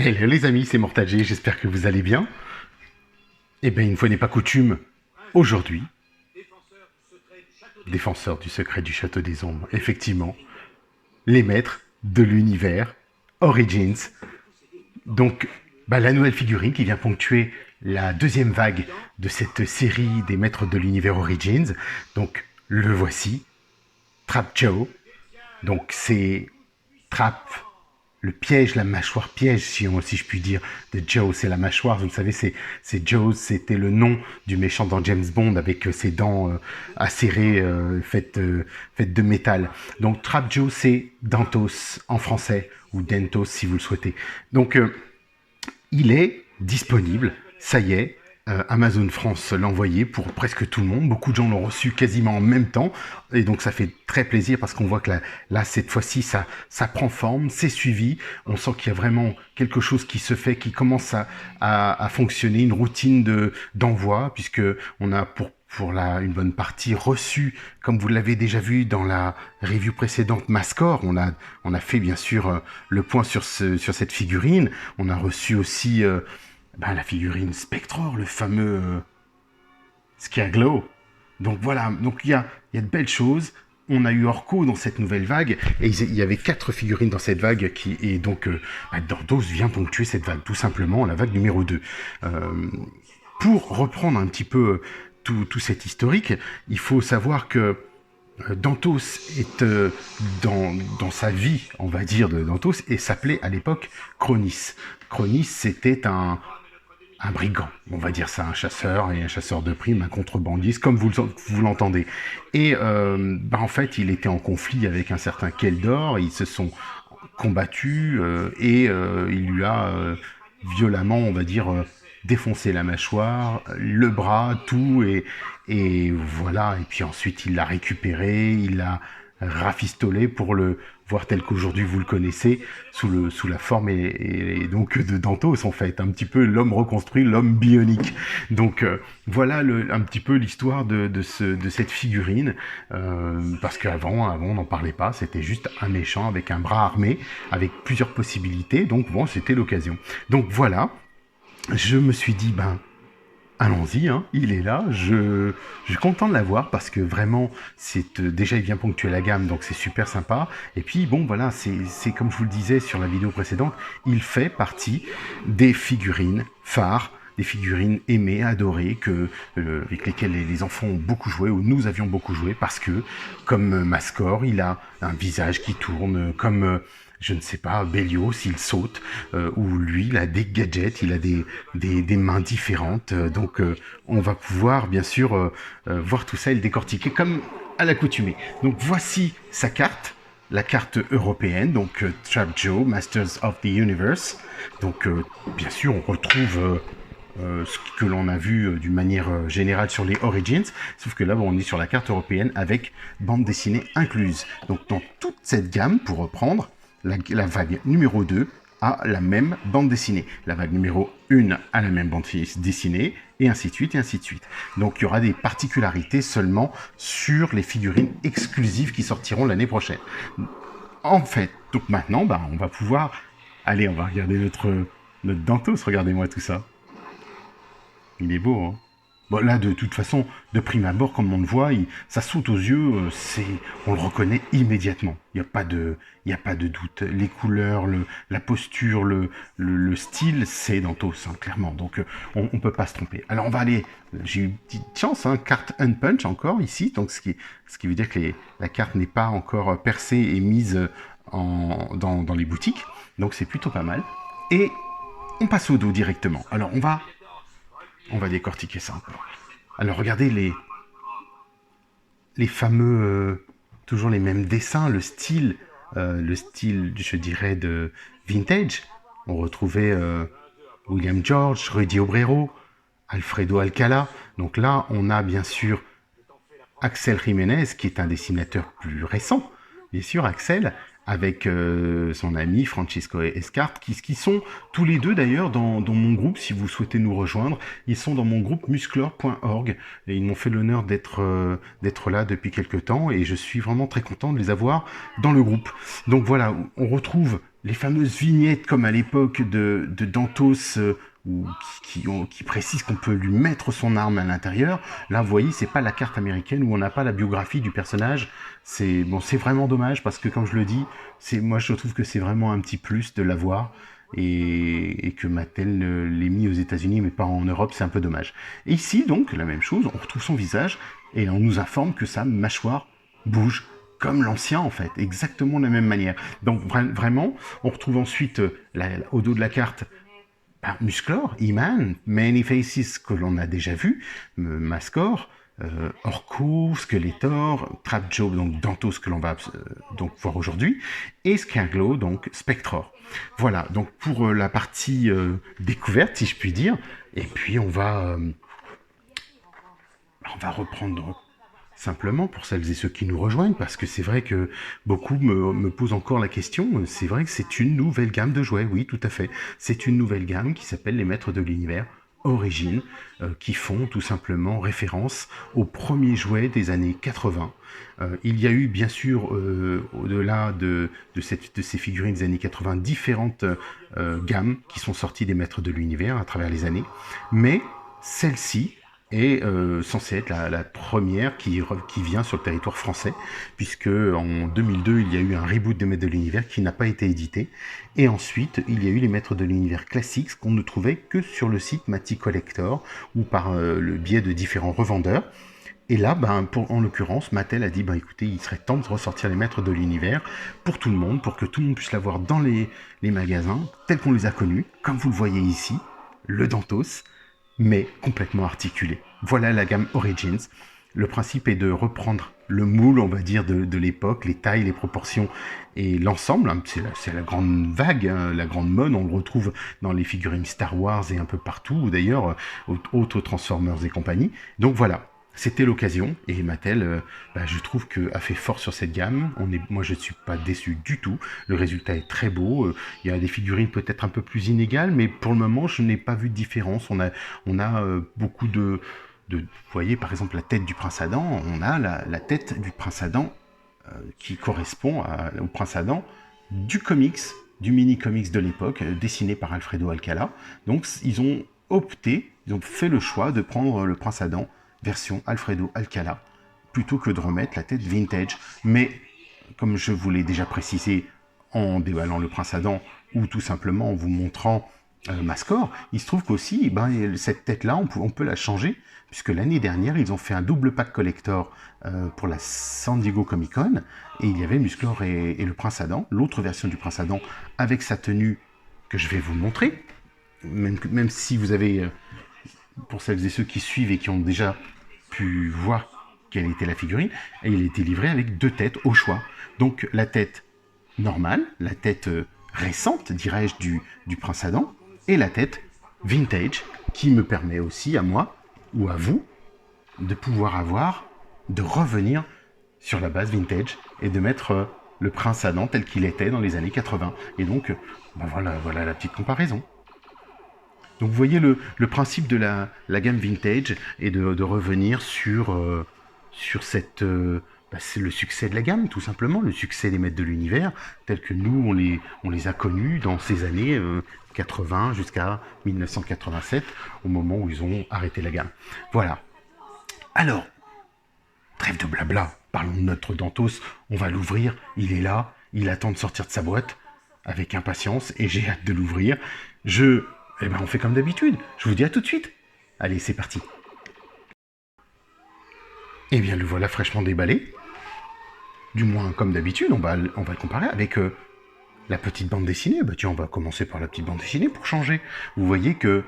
Hello les amis, c'est Mortagé, j'espère que vous allez bien. Eh bien, une fois n'est pas coutume, aujourd'hui, défenseur du secret du Château des Ombres, effectivement, les maîtres de l'univers, Origins. Donc, la nouvelle figurine qui vient ponctuer la deuxième vague de cette série des maîtres de l'univers Origins. Donc, le voici, Trap Joe. Donc, c'est Trap, le piège, la mâchoire piège, si je puis dire, de Joe. C'est la mâchoire, vous le savez, c'est Joe, c'était le nom du méchant dans James Bond avec ses dents acérées, faites de métal. Donc Trap Joe, c'est Dantos en français, ou Dentos si vous le souhaitez. Donc il est disponible, ça y est. Amazon France l'a envoyé pour presque tout le monde. Beaucoup de gens l'ont reçu quasiment en même temps. Et donc ça fait très plaisir parce qu'on voit que là cette fois-ci, ça prend forme, c'est suivi. On sent qu'il y a vraiment quelque chose qui se fait, qui commence à fonctionner, une routine d'envoi, puisque on a une bonne partie reçu, comme vous l'avez déjà vu dans la review précédente Mascore. On a fait bien sûr le point sur cette figurine. On a reçu aussi la figurine Spectre, le fameux Scareglow. Donc voilà, donc il y a de belles choses. On a eu Orko dans cette nouvelle vague, et il y avait 4 figurines dans cette vague, et donc Dantos vient ponctuer cette vague, tout simplement, la vague numéro 2. Pour reprendre un petit peu tout cet historique, il faut savoir que Dantos est dans sa vie, on va dire, de Dantos, et s'appelait à l'époque Chronis. Chronis, c'était un brigand, on va dire ça, un chasseur de primes, un contrebandiste, comme vous l'entendez. Et en fait, il était en conflit avec un certain Keldor, ils se sont combattus, et il lui a violemment, on va dire, défoncé la mâchoire, le bras, tout, et voilà. Et puis ensuite, il l'a récupéré, il l'a rafistolé pour le voir tel qu'aujourd'hui vous le connaissez, sous la forme et donc de Dantos, en fait, un petit peu l'homme reconstruit, l'homme bionique. Donc voilà un petit peu l'histoire de cette figurine, parce qu'avant on n'en parlait pas, c'était juste un méchant avec un bras armé, avec plusieurs possibilités, donc bon, c'était l'occasion. Donc voilà, je me suis dit, allons-y, hein, il est là, je suis content de l'avoir parce que vraiment, déjà il vient ponctuer la gamme, donc c'est super sympa. Et puis bon, voilà, c'est comme je vous le disais sur la vidéo précédente, il fait partie des figurines phares, des figurines aimées, adorées, avec lesquelles les enfants ont beaucoup joué, ou nous avions beaucoup joué, parce que, comme Mascor, il a un visage qui tourne, comme je ne sais pas, Bélios, il saute, ou lui, il a des gadgets, il a des mains différentes. Donc, on va pouvoir, bien sûr, voir tout ça et le décortiquer comme à l'accoutumée. Donc, voici sa carte, la carte européenne, donc Trap Joe, Masters of the Universe. Donc, bien sûr, on retrouve ce que l'on a vu d'une manière générale sur les Origins, sauf que là, on est sur la carte européenne avec bande dessinée incluse. Donc, dans toute cette gamme, pour reprendre, la vague numéro 2 a la même bande dessinée. La vague numéro 1 a la même bande dessinée, et ainsi de suite, et ainsi de suite. Donc il y aura des particularités seulement sur les figurines exclusives qui sortiront l'année prochaine. En fait, donc maintenant, on va pouvoir... Allez, on va regarder notre Dantos, regardez-moi tout ça. Il est beau, hein. Bon, là, de toute façon, de prime abord, comme on le voit, ça saute aux yeux, on le reconnaît immédiatement. Il n'y a pas de doute. Les couleurs, la posture, le style, c'est Dantos, hein, clairement. Donc, on ne peut pas se tromper. Alors, on va aller... J'ai eu une petite chance, hein, carte Unpunch encore ici, donc ce qui veut dire que la carte n'est pas encore percée et mise dans les boutiques. Donc, c'est plutôt pas mal. Et on passe au dos directement. Alors, on va décortiquer ça encore. Alors regardez les fameux, toujours les mêmes dessins, le style, je dirais, de vintage. On retrouvait William George, Rudy Obrero, Alfredo Alcala. Donc là, on a bien sûr Axel Jiménez, qui est un dessinateur plus récent. Bien sûr, Axel, avec son ami Francisco Escart, qui sont tous les deux d'ailleurs dans mon groupe, si vous souhaitez nous rejoindre. Ils sont dans mon groupe musclor.org, et ils m'ont fait l'honneur d'être là depuis quelques temps, et je suis vraiment très content de les avoir dans le groupe. Donc voilà, on retrouve les fameuses vignettes comme à l'époque de Dantos qui précisent qu'on peut lui mettre son arme à l'intérieur. Là, vous voyez, c'est pas la carte américaine où on n'a pas la biographie du personnage. C'est bon, c'est vraiment dommage parce que, comme je le dis, moi je trouve que c'est vraiment un petit plus de l'avoir et que Mattel l'ait mis aux États-Unis mais pas en Europe, c'est un peu dommage. Et ici, donc, la même chose, on retrouve son visage et on nous informe que sa mâchoire bouge comme l'ancien en fait, exactement de la même manière. Donc vraiment, on retrouve ensuite au dos de la carte Musclor, He-Man, Many Faces que l'on a déjà vu, Mascor, Orko, Skeletor, Trap Joe, donc Dantos que l'on va donc voir aujourd'hui, et Scareglow, donc Spectror. Voilà, donc pour la partie découverte, si je puis dire, et puis on va reprendre simplement pour celles et ceux qui nous rejoignent, parce que c'est vrai que beaucoup me posent encore la question. C'est vrai que c'est une nouvelle gamme de jouets, oui, tout à fait. C'est une nouvelle gamme qui s'appelle les Maîtres de l'Univers Origine, qui font tout simplement référence aux premiers jouets des années 80. Il y a eu bien sûr, au-delà de ces figurines des années 80, différentes gammes qui sont sorties des Maîtres de l'Univers à travers les années, mais celle-ci est censée être la première qui vient sur le territoire français, puisque en 2002, il y a eu un reboot des Maîtres de l'Univers qui n'a pas été édité, et ensuite, il y a eu les Maîtres de l'Univers classiques qu'on ne trouvait que sur le site Matty Collector, ou par le biais de différents revendeurs. Et là, en l'occurrence, Mattel a dit, écoutez, il serait temps de ressortir les Maîtres de l'Univers pour tout le monde, pour que tout le monde puisse l'avoir dans les magasins, tels qu'on les a connus, comme vous le voyez ici, le Dantos, mais complètement articulé. Voilà la gamme Origins. Le principe est de reprendre le moule, on va dire, de l'époque, les tailles, les proportions et l'ensemble. C'est la grande vague, la grande mode. On le retrouve dans les figurines Star Wars et un peu partout, ou d'ailleurs, autres Transformers et compagnie. Donc voilà, c'était l'occasion. Et Mattel, je trouve a fait fort sur cette gamme. Moi, je ne suis pas déçu du tout. Le résultat est très beau. Il y a des figurines peut-être un peu plus inégales, mais pour le moment, je n'ai pas vu de différence. On a beaucoup vous voyez, par exemple, la tête du prince Adam. On a la tête du prince Adam qui correspond au prince Adam du comics, du mini-comics de l'époque, dessiné par Alfredo Alcala. Donc, ils ont fait le choix de prendre le prince Adam version Alfredo Alcala, plutôt que de remettre la tête vintage. Mais, comme je vous l'ai déjà précisé en déballant le prince Adam, ou tout simplement en vous montrant Mascor, il se trouve qu'aussi, cette tête-là, on peut la changer, puisque l'année dernière, ils ont fait un double pack collector pour la San Diego Comic Con, et il y avait Musclor et le prince Adam, l'autre version du prince Adam, avec sa tenue que je vais vous montrer, même si vous avez... pour celles et ceux qui suivent et qui ont déjà pu voir quelle était la figurine, et il a été livré avec 2 têtes au choix. Donc la tête normale, la tête récente, dirais-je, du prince Adam, et la tête vintage, qui me permet aussi à moi, ou à vous, de revenir sur la base vintage, et de mettre le prince Adam tel qu'il était dans les années 80. Et donc, voilà la petite comparaison. Donc vous voyez le principe de la gamme vintage et de revenir sur cette... c'est le succès de la gamme, tout simplement, le succès des Maîtres de l'Univers, tels que nous, on les a connus dans ces années 80 jusqu'à 1987, au moment où ils ont arrêté la gamme. Voilà. Alors, trêve de blabla, parlons de notre Dantos, on va l'ouvrir, il est là, il attend de sortir de sa boîte, avec impatience, et j'ai hâte de l'ouvrir. On fait comme d'habitude. Je vous dis à tout de suite. Allez, c'est parti. Eh bien, le voilà fraîchement déballé. Du moins, comme d'habitude, on va le comparer avec la petite bande dessinée. On va commencer par la petite bande dessinée pour changer. Vous voyez que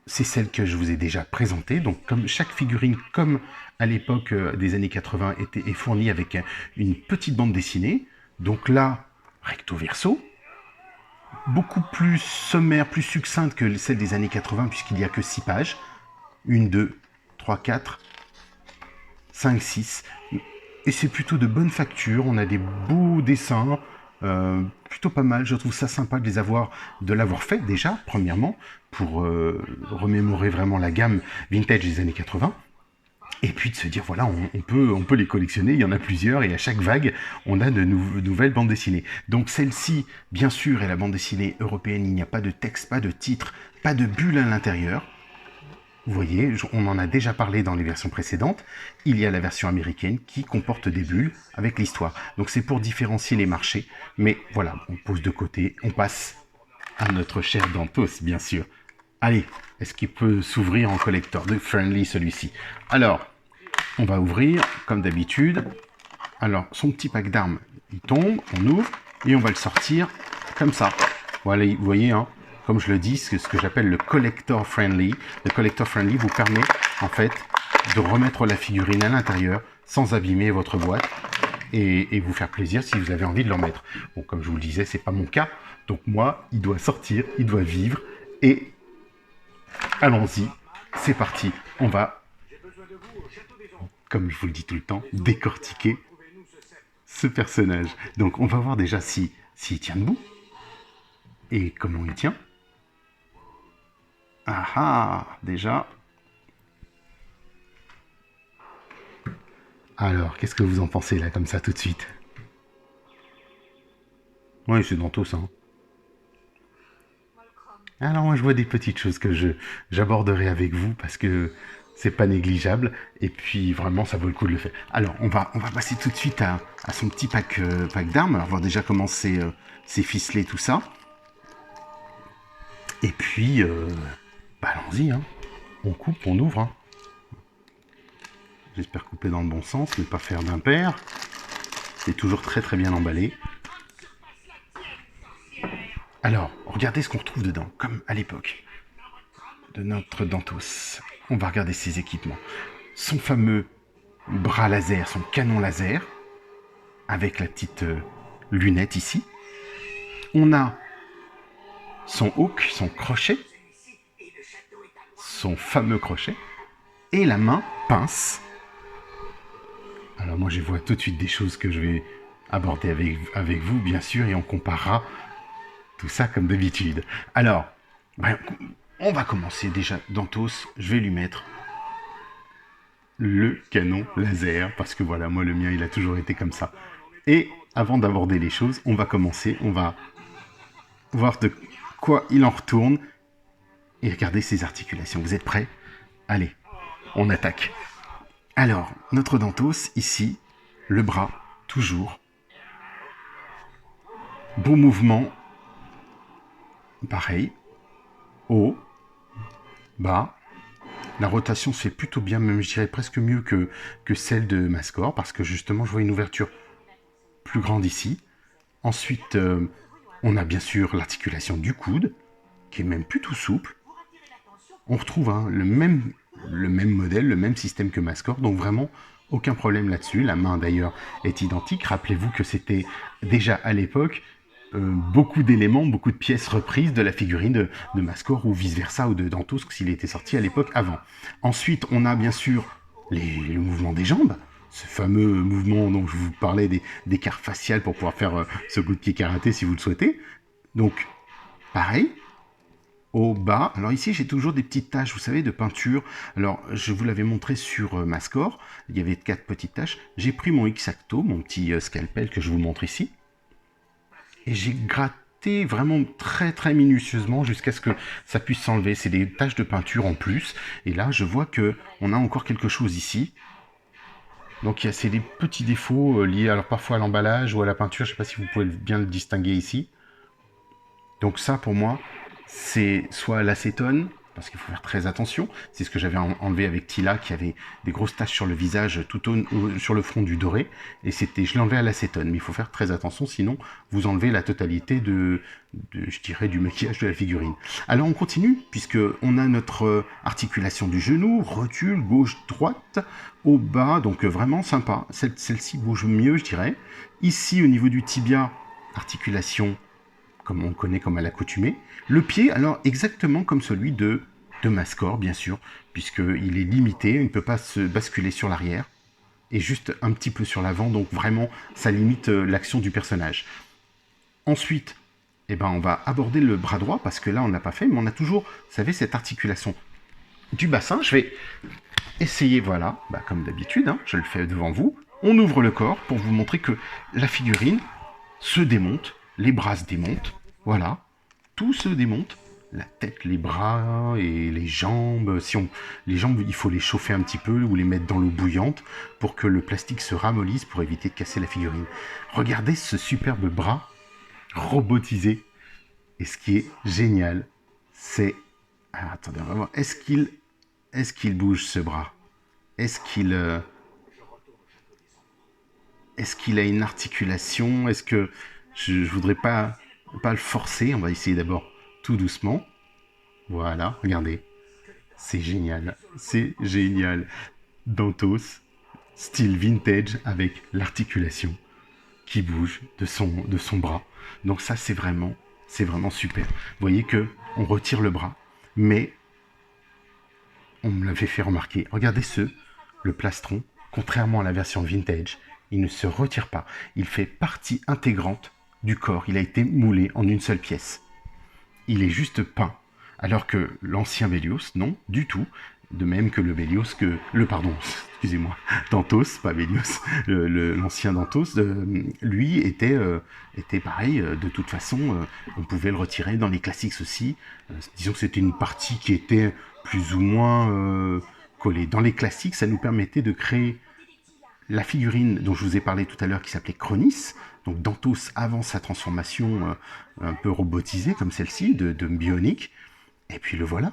c'est celle que je vous ai déjà présentée. Donc, comme chaque figurine, comme à l'époque des années 80, est fournie avec une petite bande dessinée. Donc là, recto verso. Beaucoup plus sommaire, plus succincte que celle des années 80, puisqu'il n'y a que 6 pages. 1, 2, 3, 4, 5, 6. Et c'est plutôt de bonne facture. On a des beaux dessins, plutôt pas mal. Je trouve ça sympa de l'avoir fait déjà, premièrement, pour remémorer vraiment la gamme vintage des années 80. Et puis de se dire, voilà, on peut les collectionner, il y en a plusieurs, et à chaque vague, on a de nouvelles bandes dessinées. Donc celle-ci, bien sûr, est la bande dessinée européenne, il n'y a pas de texte, pas de titre, pas de bulle à l'intérieur. Vous voyez, on en a déjà parlé dans les versions précédentes. Il y a la version américaine qui comporte des bulles avec l'histoire. Donc c'est pour différencier les marchés. Mais voilà, on pose de côté, on passe à notre cher Dantos, bien sûr. Allez, est-ce qu'il peut s'ouvrir en collector de friendly celui-ci? Alors, on va ouvrir comme d'habitude. Alors, son petit pack d'armes, il tombe, on ouvre et on va le sortir comme ça. Voilà, vous voyez, hein, comme je le dis, c'est ce que j'appelle le collector friendly. Le collector friendly vous permet en fait de remettre la figurine à l'intérieur sans abîmer votre boîte et vous faire plaisir si vous avez envie de l'en mettre. Bon, comme je vous le disais, c'est pas mon cas. Donc moi, il doit sortir, il doit vivre et allons-y, c'est parti. On va, comme je vous le dis tout le temps, décortiquer ce personnage. Donc on va voir déjà s'il tient debout et comment il tient. Ah ah, déjà. Alors, qu'est-ce que vous en pensez là, comme ça, tout de suite? Oui, c'est Dantos, hein. Alors moi je vois des petites choses que j'aborderai avec vous parce que c'est pas négligeable et puis vraiment ça vaut le coup de le faire. Alors on va passer tout de suite à son petit pack d'armes, alors voir déjà comment c'est ficelé tout ça. Et puis allons-y, hein. On coupe, on ouvre. Hein. J'espère couper dans le bon sens, ne pas faire d'impair. C'est toujours très très bien emballé. Alors, regardez ce qu'on retrouve dedans, comme à l'époque de notre Dantos. On va regarder ses équipements. Son fameux bras laser, son canon laser, avec la petite lunette ici. On a son hook, son crochet, son fameux crochet, et la main pince. Alors moi je vois tout de suite des choses que je vais aborder avec vous, bien sûr, et on comparera tout ça comme d'habitude. Alors, on va commencer déjà. Dantos, je vais lui mettre le canon laser, parce que voilà, moi le mien il a toujours été comme ça. Et avant d'aborder les choses, on va commencer, on va voir de quoi il en retourne et regarder ses articulations. Vous êtes prêts? Allez, on attaque. Alors, notre Dantos, ici, le bras, toujours. Beau mouvement. Pareil. Haut. Bas. La rotation se fait plutôt bien, même je dirais presque mieux que celle de Mascor, parce que justement, je vois une ouverture plus grande ici. Ensuite, on a bien sûr l'articulation du coude, qui est même plutôt souple. On retrouve le même modèle, le même système que Mascor, donc vraiment aucun problème là-dessus. La main d'ailleurs est identique. Rappelez-vous que c'était déjà à l'époque beaucoup d'éléments, beaucoup de pièces reprises de la figurine de Mascor ou vice-versa ou de Dantos s'il était sorti à l'époque avant. Ensuite, on a bien sûr le mouvement des jambes, ce fameux mouvement dont je vous parlais des cartes faciales pour pouvoir faire ce coup de pied karaté si vous le souhaitez. Donc, pareil, au bas. Alors ici, j'ai toujours des petites taches, vous savez, de peinture. Alors, je vous l'avais montré sur Mascor. Il y avait 4 petites taches. J'ai pris mon X-Acto, mon petit scalpel que je vous montre ici. Et j'ai gratté vraiment très très minutieusement jusqu'à ce que ça puisse s'enlever. C'est des taches de peinture en plus. Et là, je vois que on a encore quelque chose ici. Donc c'est des petits défauts liés alors parfois à l'emballage ou à la peinture. Je ne sais pas si vous pouvez bien le distinguer ici. Donc ça, pour moi, c'est soit l'acétone, parce qu'il faut faire très attention. C'est ce que j'avais enlevé avec Tila, qui avait des grosses taches sur le visage, sur le front du doré. Et je l'ai enlevé à l'acétone. Mais il faut faire très attention, sinon vous enlevez la totalité je dirais, du maquillage de la figurine. Alors on continue, puisqu'on a notre articulation du genou, rotule, gauche-droite, au bas, donc vraiment sympa. Celle-ci bouge mieux, je dirais. Ici, au niveau du tibia, articulation comme on connaît comme à l'accoutumée. Le pied, alors exactement comme celui de Mascor, bien sûr, puisqu'il est limité, il ne peut pas se basculer sur l'arrière, et juste un petit peu sur l'avant, donc vraiment, ça limite l'action du personnage. Ensuite, on va aborder le bras droit, parce que là, on n'a pas fait, mais on a toujours, vous savez, cette articulation du bassin. Je vais essayez, voilà, bah, comme d'habitude, hein, je le fais devant vous. On ouvre le corps pour vous montrer que la figurine se démonte, les bras se démontent, voilà, tout se démonte. La tête, les bras et les jambes. Les jambes, il faut les chauffer un petit peu ou les mettre dans l'eau bouillante pour que le plastique se ramollisse pour éviter de casser la figurine. Regardez ce superbe bras robotisé. Et ce qui est génial, c'est... Alors, attendez, on va voir. Est-ce qu'il bouge ce bras? Est-ce qu'il a une articulation? Est-ce que je voudrais pas le forcer? On va essayer d'abord tout doucement. Voilà, regardez. C'est génial. C'est génial. Dantos, style vintage avec l'articulation qui bouge de son bras. Donc ça, c'est vraiment super. Vous voyez que on retire le bras, mais on me l'avait fait remarquer. Regardez le plastron, contrairement à la version vintage, il ne se retire pas. Il fait partie intégrante du corps. Il a été moulé en une seule pièce. Il est juste peint. Alors que l'ancien Bélios, non, du tout. De même que Dantos, pas Bélios, l'ancien Dantos, lui était pareil. De toute façon, on pouvait le retirer dans les classiques aussi. Disons que c'était une partie qui était plus ou moins collée. Dans les classiques, ça nous permettait de créer la figurine dont je vous ai parlé tout à l'heure qui s'appelait Chronis, donc Dantos avant sa transformation un peu robotisée comme celle-ci, de bionique. Et puis voilà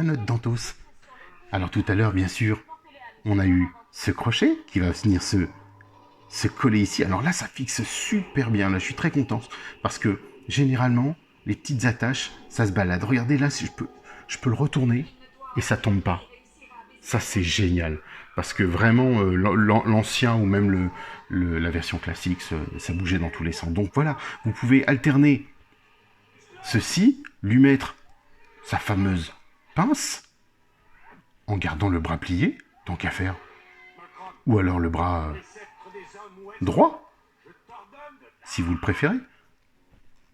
notre Dantos. Alors tout à l'heure, bien sûr, on a eu ce crochet qui va venir se coller ici. Alors là, ça fixe super bien. Là, je suis très content parce que généralement, les petites attaches, ça se balade. Regardez là, si je peux le retourner et ça tombe pas. Ça, c'est génial. Parce que vraiment, l'ancien ou même la version classique, ça bougeait dans tous les sens. Donc voilà, vous pouvez alterner ceci, lui mettre sa fameuse pince, en gardant le bras plié, tant qu'à faire. Ou alors le bras droit, si vous le préférez.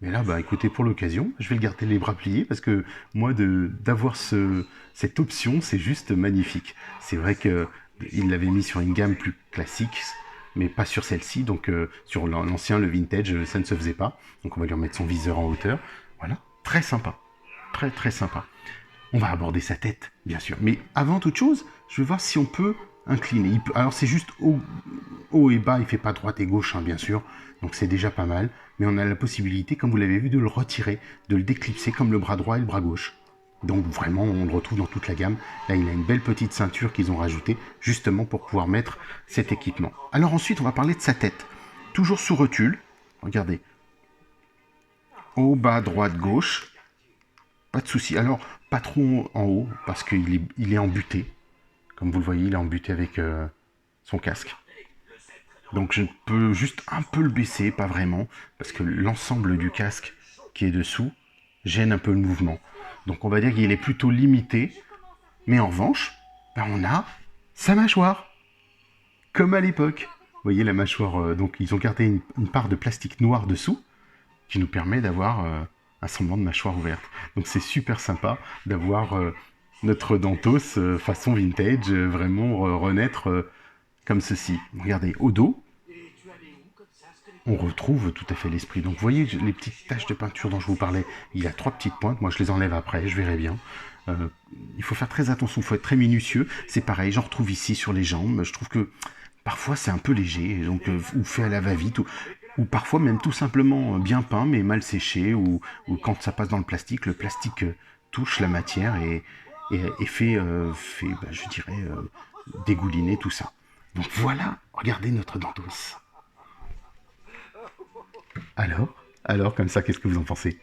Mais là, bah écoutez, pour l'occasion, je vais garder les bras pliés parce que moi, d'avoir cette option, c'est juste magnifique. C'est vrai qu'il l'avait mis sur une gamme plus classique, mais pas sur celle-ci. Donc sur l'ancien, le vintage, ça ne se faisait pas. Donc on va lui remettre son viseur en hauteur. Voilà, très sympa. Très très sympa. On va aborder sa tête, bien sûr. Mais avant toute chose, je vais voir si on peut incliner. Alors c'est juste haut et bas, il ne fait pas droite et gauche, hein, bien sûr. Donc c'est déjà pas mal. Mais on a la possibilité, comme vous l'avez vu, de le retirer, de le déclipser comme le bras droit et le bras gauche. Donc vraiment, on le retrouve dans toute la gamme. Là, il a une belle petite ceinture qu'ils ont rajoutée, justement pour pouvoir mettre cet équipement. Alors ensuite, on va parler de sa tête. Toujours sous rotule. Regardez. Haut, bas, droite, gauche. Pas de souci. Alors, pas trop en haut, parce qu'il est embuté. Comme vous le voyez, il est embuté avec son casque. Donc je peux juste un peu le baisser, pas vraiment, parce que l'ensemble du casque qui est dessous gêne un peu le mouvement. Donc on va dire qu'il est plutôt limité, mais en revanche, ben on a sa mâchoire, comme à l'époque. Vous voyez la mâchoire, donc ils ont gardé une part de plastique noir dessous, qui nous permet d'avoir un semblant de mâchoire ouverte. Donc c'est super sympa d'avoir notre Dantos façon vintage, vraiment renaître comme ceci. Regardez, au dos, on retrouve tout à fait l'esprit. Donc vous voyez les petites taches de peinture dont je vous parlais, il y a 3 petites pointes, moi je les enlève après, je verrai bien. Il faut faire très attention, il faut être très minutieux. C'est pareil, j'en retrouve ici sur les jambes, je trouve que parfois c'est un peu léger, donc ou fait à la va-vite, ou parfois même tout simplement bien peint mais mal séché, ou quand ça passe dans le plastique touche la matière et fait je dirais, dégouliner tout ça. Donc voilà, regardez notre Dantos. Alors, comme ça, qu'est-ce que vous en pensez?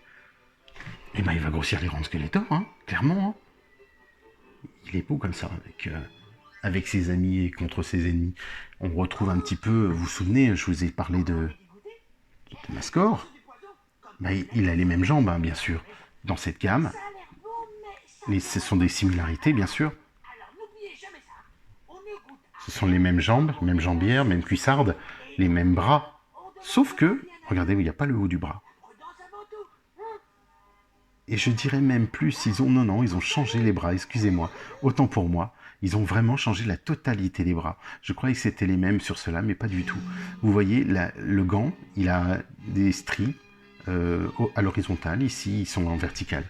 Eh ben, il va grossir les rangs Skeletor, hein, clairement. Hein. Il est beau comme ça, avec ses amis et contre ses ennemis. On retrouve un petit peu, vous vous souvenez, je vous ai parlé de Mascor. Ben, il a les mêmes jambes, hein, bien sûr, dans cette gamme. Ce sont des similarités, bien sûr. Ce sont les mêmes jambes, mêmes jambières, mêmes cuissardes, les mêmes bras. Sauf que, regardez, il n'y a pas le haut du bras. Et je dirais même plus, ils ont changé les bras, excusez-moi, autant pour moi. Ils ont vraiment changé la totalité des bras. Je croyais que c'était les mêmes sur cela, mais pas du tout. Vous voyez, le gant, il a des stries à l'horizontale. Ici, ils sont en verticale.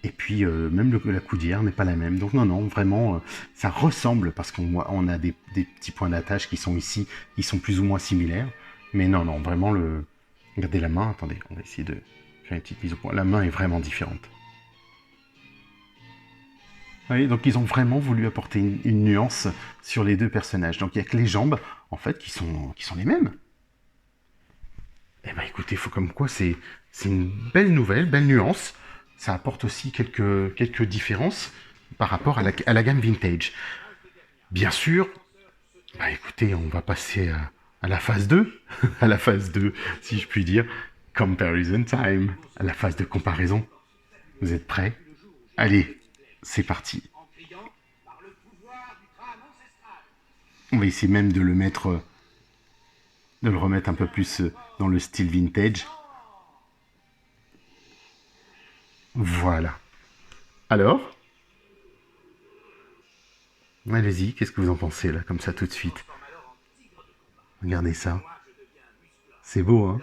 Et puis, même la coudière n'est pas la même. Donc non, vraiment, ça ressemble, parce qu'on a des petits points d'attache qui sont ici, qui sont plus ou moins similaires. Mais non, vraiment, regardez la main. Attendez, on va essayer de faire une petite mise au point. La main est vraiment différente. Oui, donc ils ont vraiment voulu apporter une nuance sur les deux personnages. Donc il n'y a que les jambes, en fait, qui sont les mêmes. Eh ben écoutez, faut comme quoi c'est une belle nouvelle, belle nuance. Ça apporte aussi quelques différences par rapport à la gamme vintage. Bien sûr, bah écoutez, on va passer à la phase 2, à la phase 2, si je puis dire, comparison time, à la phase de comparaison. Vous êtes prêts? Allez, c'est parti. On va essayer même de de le remettre un peu plus dans le style vintage. Voilà. Alors, allez-y, qu'est-ce que vous en pensez là, comme ça tout de suite? Regardez ça. C'est beau, hein?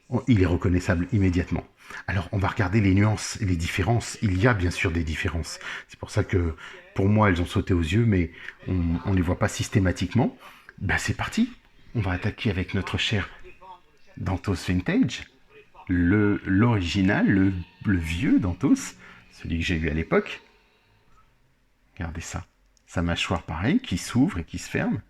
Oh, il est reconnaissable immédiatement. Alors, on va regarder les nuances et les différences. Il y a bien sûr des différences. C'est pour ça que, pour moi, elles ont sauté aux yeux, mais on ne les voit pas systématiquement. Ben, c'est parti. On va attaquer avec notre cher Dantos Vintage. L'original, le vieux Dantos, celui que j'ai eu à l'époque. Regardez ça. Sa mâchoire pareil, qui s'ouvre et qui se ferme.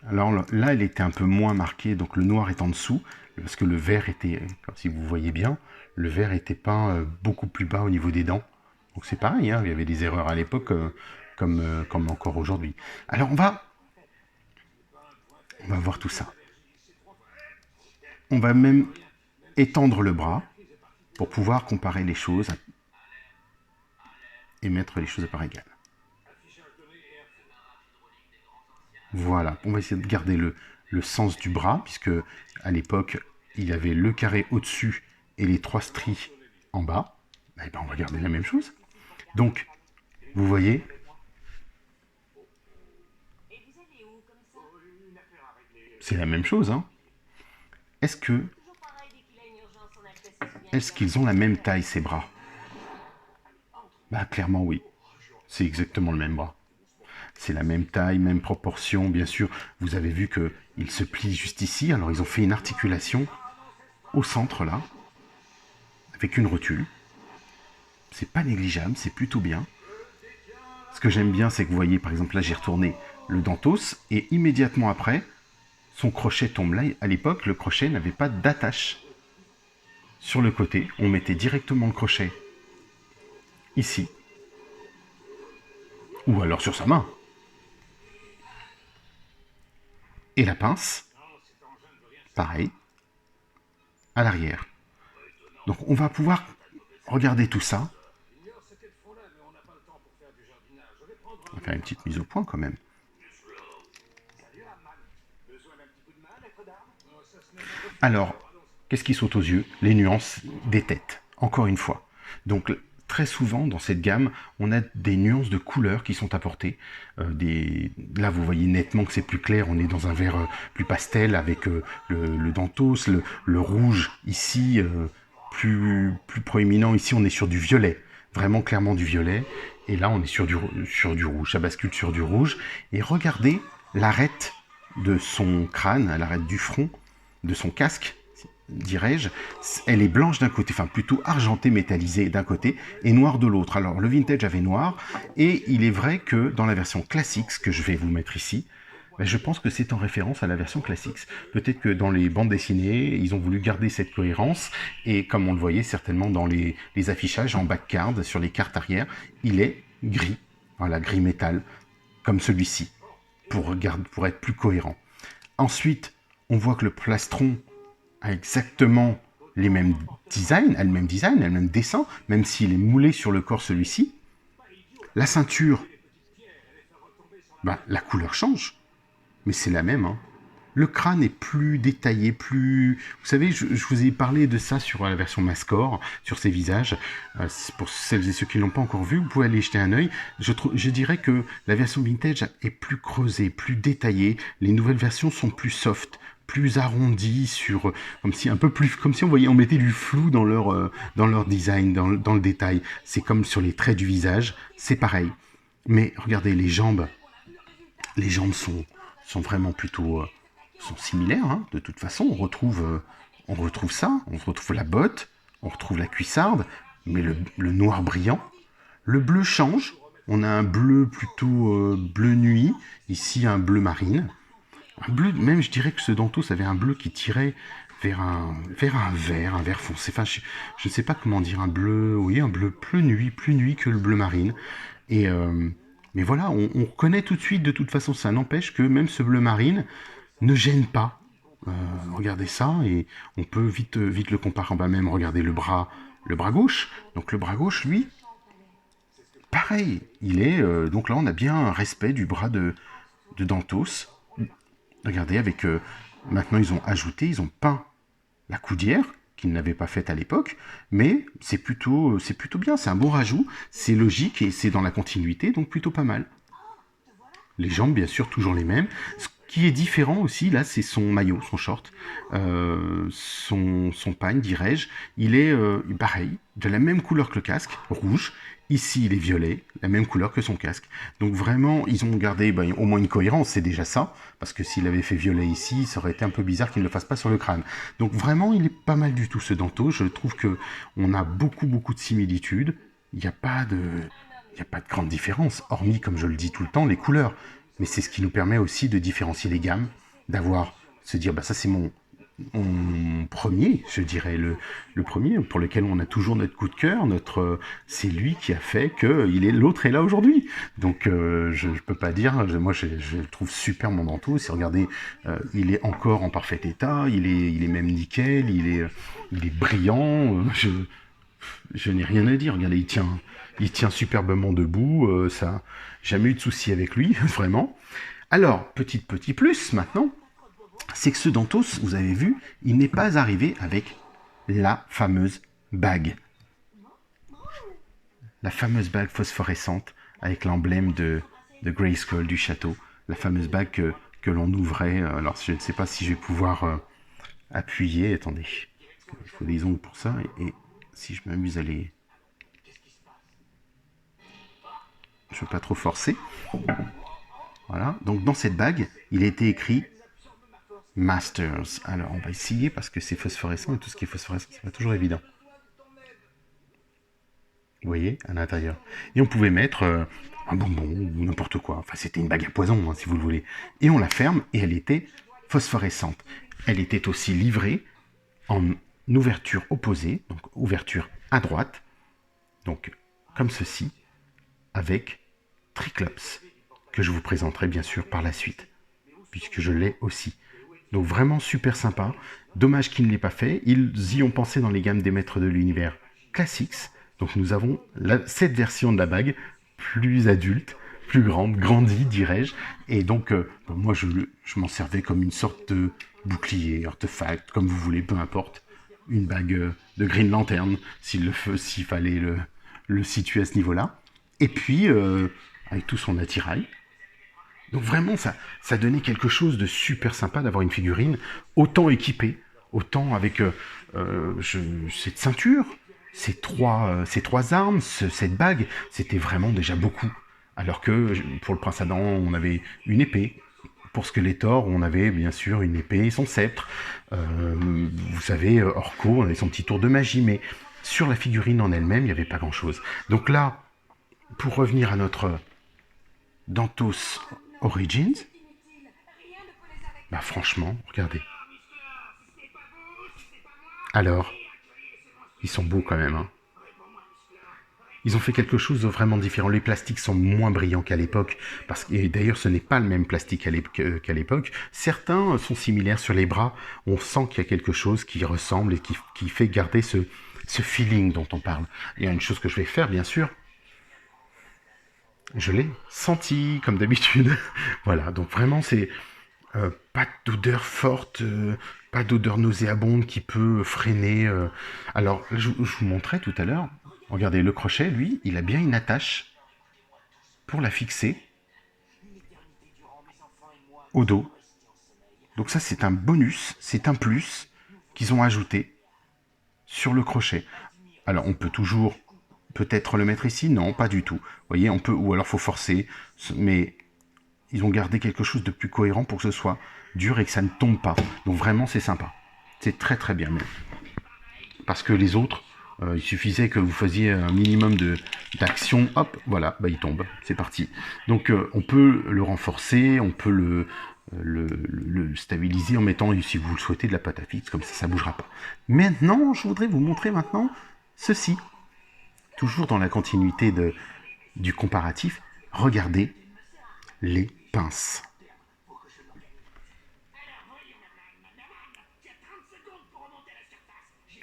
Alors là, elle était un peu moins marquée, donc le noir est en dessous, parce que le vert était, si vous voyez bien, le vert était peint beaucoup plus bas au niveau des dents. Donc c'est pareil, hein, il y avait des erreurs à l'époque, comme encore aujourd'hui. Alors on va voir tout ça. On va même étendre le bras pour pouvoir comparer les choses et mettre les choses à part égale. Voilà, on va essayer de garder le sens du bras, puisque à l'époque, il y avait le carré au-dessus et les 3 stries en bas. Eh ben, on va garder la même chose. Donc, vous voyez, c'est la même chose. Hein. Est-ce qu'ils ont la même taille, ces bras? Bah, clairement, oui. C'est exactement le même bras. C'est la même taille, même proportion, bien sûr. Vous avez vu qu'il se plie juste ici. Alors, ils ont fait une articulation au centre, là, avec une rotule. C'est pas négligeable, c'est plutôt bien. Ce que j'aime bien, c'est que vous voyez, par exemple, là, j'ai retourné le Dantos, et immédiatement après, son crochet tombe. Là, à l'époque, le crochet n'avait pas d'attache sur le côté. On mettait directement le crochet ici, ou alors sur sa main. Et la pince, pareil, à l'arrière. Donc on va pouvoir regarder tout ça. On va faire une petite mise au point quand même. Alors, qu'est-ce qui saute aux yeux? Les nuances des têtes, encore une fois. Donc très souvent dans cette gamme, on a des nuances de couleurs qui sont apportées. Là, vous voyez nettement que c'est plus clair. On est dans un vert plus pastel avec le Dantos, le rouge ici, plus proéminent. Ici, on est sur du violet, vraiment clairement du violet. Et là, on est sur du rouge. Ça bascule sur du rouge. Et regardez l'arête de son crâne, l'arête du front, de son casque, dirais-je, elle est blanche d'un côté, enfin plutôt argentée, métallisée d'un côté, et noire de l'autre. Alors le vintage avait noir, et il est vrai que dans la version classique, ce que je vais vous mettre ici, je pense que c'est en référence à la version classique. Peut-être que dans les bandes dessinées, ils ont voulu garder cette cohérence, et comme on le voyait certainement dans les affichages en backcard, sur les cartes arrière, il est gris, voilà, gris métal, comme celui-ci, pour être plus cohérent. Ensuite, on voit que le plastron a exactement les mêmes designs, le même dessin, même s'il est moulé sur le corps celui-ci. La ceinture, la couleur change, mais c'est la même. Hein. Le crâne est plus détaillé, plus... Vous savez, je vous ai parlé de ça sur la version Mascore, sur ses visages. Pour celles et ceux qui ne l'ont pas encore vu, vous pouvez aller jeter un œil. Je dirais que la version vintage est plus creusée, plus détaillée. Les nouvelles versions sont plus soft, plus arrondies, comme si on voyait, on mettait du flou dans leur design, dans le détail. C'est comme sur les traits du visage, c'est pareil. Mais regardez, les jambes sont vraiment plutôt sont similaires. Hein. De toute façon, on retrouve ça, on retrouve la botte, on retrouve la cuissarde, mais le noir brillant. Le bleu change. On a un bleu plutôt bleu nuit, ici un bleu marine. Un bleu, même je dirais que ce Dantos avait un bleu qui tirait vers un vert foncé. Enfin, je ne sais pas comment dire, un bleu plus nuit que le bleu marine. Et mais voilà, on reconnaît tout de suite, de toute façon, ça n'empêche que même ce bleu marine ne gêne pas. Regardez ça, et on peut vite le comparer. On va même regarder le bras gauche. Donc le bras gauche, lui, pareil, il est... donc là, on a bien un respect du bras de Dantos. Regardez, maintenant, ils ont peint la coudière, qu'ils n'avaient pas faite à l'époque, mais c'est plutôt bien, c'est un bon rajout, c'est logique et c'est dans la continuité, donc plutôt pas mal. Les jambes, bien sûr, toujours les mêmes. Ce qui est différent aussi, là, c'est son maillot, son short, son pagne, dirais-je. Il est pareil, de la même couleur que le casque, rouge. Ici, il est violet, la même couleur que son casque. Donc vraiment, ils ont gardé au moins une cohérence, c'est déjà ça. Parce que s'il avait fait violet ici, ça aurait été un peu bizarre qu'il ne le fasse pas sur le crâne. Donc vraiment, il est pas mal du tout, ce Dantos. Je trouve qu'on a beaucoup de similitudes. Il n'y a pas de grande différence, hormis, comme je le dis tout le temps, les couleurs. Mais c'est ce qui nous permet aussi de différencier les gammes, se dire, ça c'est mon premier, je dirais, le premier, pour lequel on a toujours notre coup de cœur, c'est lui qui a fait que l'autre est là aujourd'hui. Donc je peux pas dire, moi je trouve super mon Dantos, et regardez, il est encore en parfait état, il est même nickel, il est brillant, je n'ai rien à dire, regardez, il tient superbement debout, ça, jamais eu de souci avec lui, vraiment. Alors, petit plus maintenant, c'est que ce Dantos, vous avez vu, il n'est pas arrivé avec la fameuse bague. La fameuse bague phosphorescente avec l'emblème de Grayskull du château. La fameuse bague que l'on ouvrait. Alors, je ne sais pas si je vais pouvoir appuyer. Attendez, il faut des ongles pour ça. Et si je m'amuse à les... Je ne veux pas trop forcer. Voilà. Donc, dans cette bague, il a été écrit Masters. Alors, on va essayer parce que c'est phosphorescent et tout ce qui est phosphorescent, c'est pas toujours évident. Vous voyez, à l'intérieur. Et on pouvait mettre un bonbon ou n'importe quoi. Enfin, c'était une bague à poison, hein, si vous le voulez. Et on la ferme et elle était phosphorescente. Elle était aussi livrée en ouverture opposée, donc ouverture à droite, donc comme ceci, avec triclops, que je vous présenterai bien sûr par la suite, puisque je l'ai aussi. Donc vraiment super sympa. Dommage qu'il ne l'ait pas fait. Ils y ont pensé dans les gammes des maîtres de l'univers Classics. Donc nous avons cette version de la bague, plus adulte, plus grande, grandie, dirais-je. Et donc, moi, je m'en servais comme une sorte de bouclier, artefact, comme vous voulez, peu importe. Une bague de Green Lantern, s'il fallait le situer à ce niveau-là. Et puis, avec tout son attirail. Donc vraiment, ça donnait quelque chose de super sympa d'avoir une figurine autant équipée, autant avec cette ceinture, ces trois armes, cette bague, c'était vraiment déjà beaucoup. Alors que pour le prince Adam, on avait une épée. Pour Skeletor, on avait bien sûr une épée et son sceptre. Vous savez, Orko, on avait son petit tour de magie, mais sur la figurine en elle-même, il n'y avait pas grand-chose. Donc là, pour revenir à notre Dantos Origins, franchement, regardez. Alors, ils sont beaux quand même, hein. Ils ont fait quelque chose de vraiment différent. Les plastiques sont moins brillants qu'à l'époque, et d'ailleurs ce n'est pas le même plastique qu'à l'époque. Certains sont similaires sur les bras. On sent qu'il y a quelque chose qui ressemble et qui fait garder ce feeling dont on parle. Il y a une chose que je vais faire, bien sûr. Je l'ai senti, comme d'habitude. Voilà, donc vraiment, c'est Pas d'odeur forte, pas d'odeur nauséabonde qui peut freiner. Alors, je vous montrais tout à l'heure. Regardez, le crochet, lui, il a bien une attache pour la fixer au dos. Donc ça, c'est un bonus, c'est un plus qu'ils ont ajouté sur le crochet. Alors, on peut toujours peut-être le mettre ici. Non, pas du tout. Vous voyez, on peut, ou alors faut forcer. Mais ils ont gardé quelque chose de plus cohérent pour que ce soit dur et que ça ne tombe pas. Donc vraiment, c'est sympa. C'est très très bien même. Parce que les autres, il suffisait que vous faisiez un minimum d'action, hop, voilà, bah, il tombe, c'est parti. Donc on peut le renforcer, on peut le stabiliser en mettant, si vous le souhaitez, de la pâte à fixe, comme ça ne bougera pas. Maintenant, je voudrais vous montrer maintenant ceci. Toujours dans la continuité du comparatif, regardez les pinces.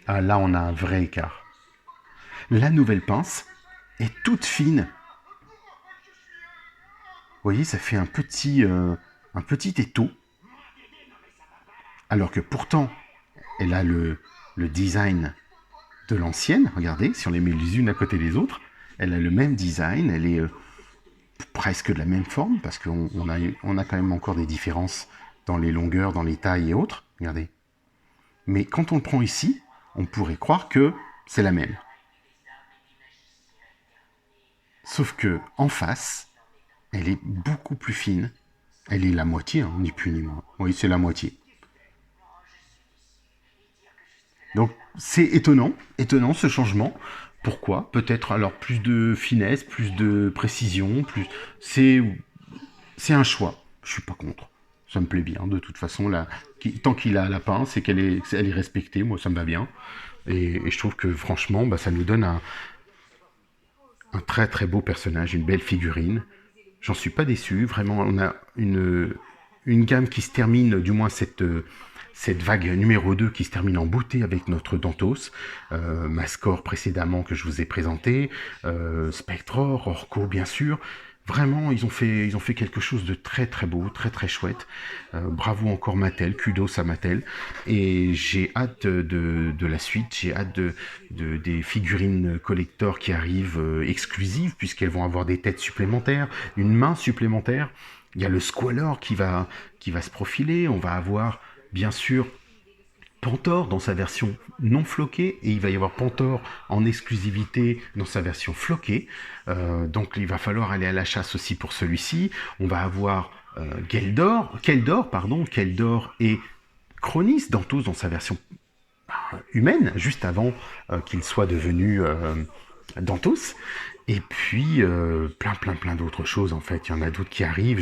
Ah, là, on a un vrai écart. La nouvelle pince est toute fine. Vous voyez, ça fait un petit étau. Alors que pourtant, elle a le design de l'ancienne. Regardez, si on les met les unes à côté des autres, elle a le même design, elle est presque de la même forme, parce qu'on a quand même encore des différences dans les longueurs, dans les tailles et autres. Regardez. Mais quand on le prend ici, on pourrait croire que c'est la même. Sauf que en face, elle est beaucoup plus fine. Elle est la moitié, hein, ni plus ni moins. Oui, c'est la moitié. Donc c'est étonnant ce changement. Pourquoi? Peut-être alors plus de finesse, plus de précision, plus. C'est un choix. Je suis pas contre. Ça me plaît bien. De toute façon, là, tant qu'il a la pince et elle est respectée, moi ça me va bien. Et je trouve que franchement, bah, ça nous donne un très très beau personnage, une belle figurine. J'en suis pas déçu. Vraiment, on a une gamme qui se termine, du moins cette vague numéro 2 qui se termine en beauté avec notre Dantos, Mascor précédemment que je vous ai présenté, Spectror, Orko bien sûr. Vraiment, ils ont fait quelque chose de très très beau, très très chouette. Bravo encore Mattel, kudos à Mattel. Et j'ai hâte de la suite, j'ai hâte des figurines collector qui arrivent exclusives, puisqu'elles vont avoir des têtes supplémentaires, une main supplémentaire. Il y a le Squalor qui va se profiler, on va avoir bien sûr Pantor dans sa version non floquée et il va y avoir Pantor en exclusivité dans sa version floquée. Donc il va falloir aller à la chasse aussi pour celui-ci. On va avoir Keldor et Chronis dans sa version humaine, juste avant qu'il soit devenu Dantos. Et puis plein d'autres choses en fait. Il y en a d'autres qui arrivent.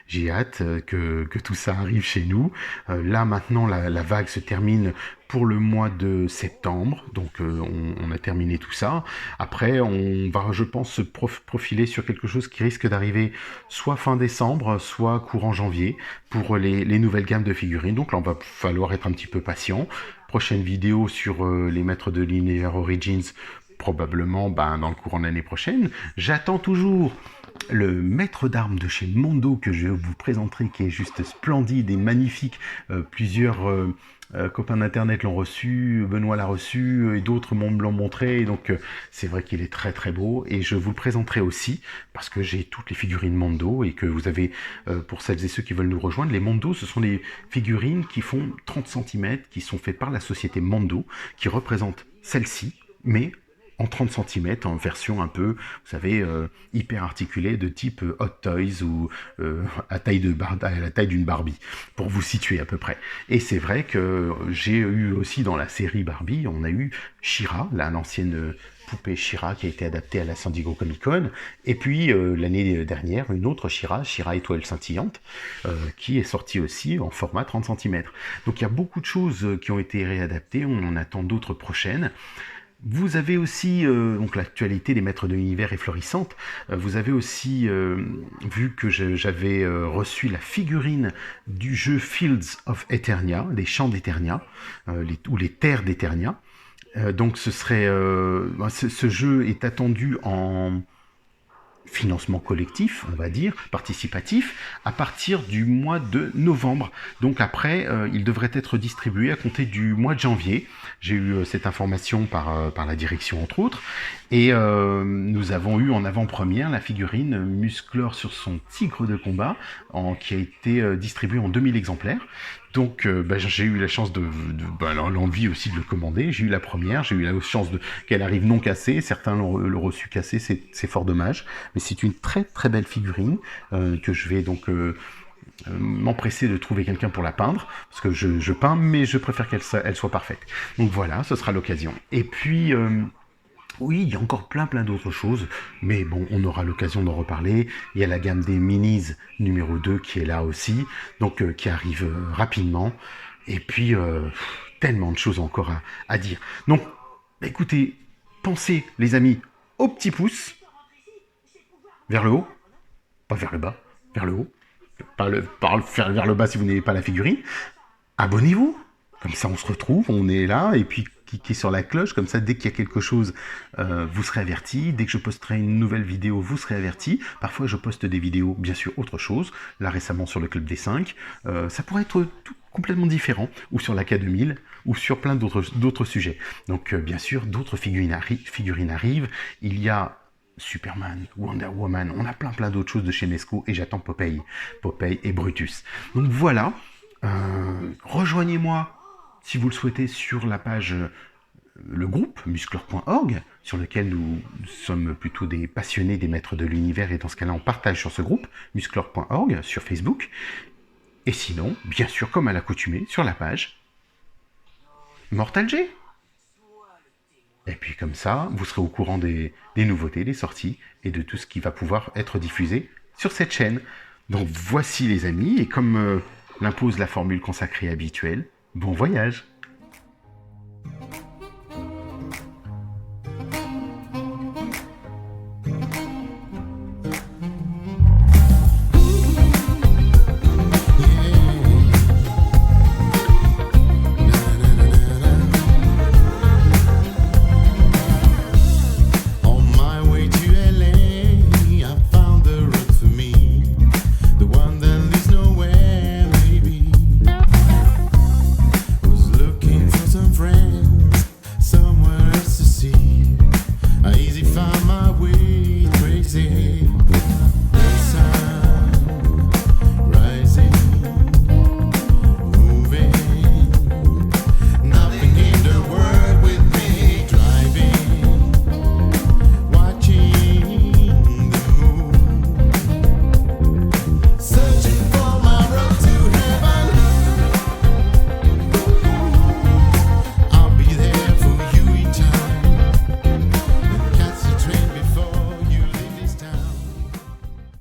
J'ai hâte que tout ça arrive chez nous. Là maintenant la vague se termine pour le mois de septembre. Donc on a terminé tout ça. Après on va je pense se profiler sur quelque chose qui risque d'arriver soit fin décembre, soit courant janvier pour les nouvelles gammes de figurines. Donc là on va falloir être un petit peu patient. Prochaine vidéo sur les maîtres de l'univers Origins probablement dans le courant de l'année prochaine. J'attends toujours le maître d'armes de chez Mondo que je vous présenterai, qui est juste splendide et magnifique. Plusieurs copains d'internet l'ont reçu, Benoît l'a reçu et d'autres l'ont montré. Et donc c'est vrai qu'il est très très beau et je vous le présenterai aussi parce que j'ai toutes les figurines Mondo et que vous avez, pour celles et ceux qui veulent nous rejoindre, les Mondo, ce sont des figurines qui font 30 cm, qui sont faites par la société Mondo, qui représentent celle-ci, mais en 30 cm, en version un peu, vous savez, hyper articulée, de type Hot Toys ou à la taille d'une Barbie, pour vous situer à peu près. Et c'est vrai que j'ai eu aussi dans la série Barbie, on a eu She-Ra, l'ancienne poupée She-Ra qui a été adaptée à la San Diego Comic Con, et puis l'année dernière, une autre She-Ra étoile scintillante, qui est sortie aussi en format 30 cm. Donc il y a beaucoup de choses qui ont été réadaptées, on en attend d'autres prochaines. Vous avez aussi, donc l'actualité des maîtres de l'univers est florissante, vous avez aussi vu que j'avais reçu la figurine du jeu Fields of Eternia, les champs d'Eternia, ou les terres d'Eternia. Donc ce jeu est attendu en financement collectif, on va dire, participatif, à partir du mois de novembre. Donc après, il devrait être distribué à compter du mois de janvier. J'ai eu cette information par la direction, entre autres. Et nous avons eu en avant-première la figurine Musclor sur son tigre de combat, qui a été distribuée en 2000 exemplaires. Donc j'ai eu la chance l'envie aussi de le commander. J'ai eu la première, j'ai eu la chance qu'elle arrive non cassée. Certains l'ont reçu cassé, c'est fort dommage. Mais c'est une très très belle figurine que je vais donc m'empresser de trouver quelqu'un pour la peindre, parce que je peins, mais je préfère qu'elle soit parfaite. Donc voilà, ce sera l'occasion. Et puis... oui, il y a encore plein d'autres choses, mais bon, on aura l'occasion d'en reparler. Il y a la gamme des minis numéro 2 qui est là aussi, donc qui arrive rapidement. Et puis, tellement de choses encore à dire. Donc, écoutez, pensez, les amis, au petit pouce, vers le haut, pas vers le bas, vers le haut, pas faire vers le bas si vous n'avez pas la figurine. Abonnez-vous, comme ça on se retrouve, on est là, et puis cliquez sur la cloche, comme ça dès qu'il y a quelque chose, vous serez averti. Dès que je posterai une nouvelle vidéo, vous serez averti. Parfois je poste des vidéos, bien sûr, autre chose. Là récemment sur le Club des 5, ça pourrait être tout complètement différent, ou sur la K2000, ou sur plein d'autres sujets. Donc bien sûr, d'autres figurines arrivent. Il y a Superman, Wonder Woman, on a plein d'autres choses de chez Mesco, et j'attends Popeye et Brutus. Donc voilà, rejoignez-moi si vous le souhaitez sur la page, le groupe musclor.org, sur lequel nous sommes plutôt des passionnés des maîtres de l'univers, et dans ce cas-là on partage sur ce groupe musclor.org sur Facebook. Et sinon, bien sûr, comme à l'accoutumée, sur la page Mortal G. Et puis comme ça, vous serez au courant des nouveautés, des sorties, et de tout ce qui va pouvoir être diffusé sur cette chaîne. Donc voici les amis, et comme l'impose la formule consacrée habituelle, bon voyage!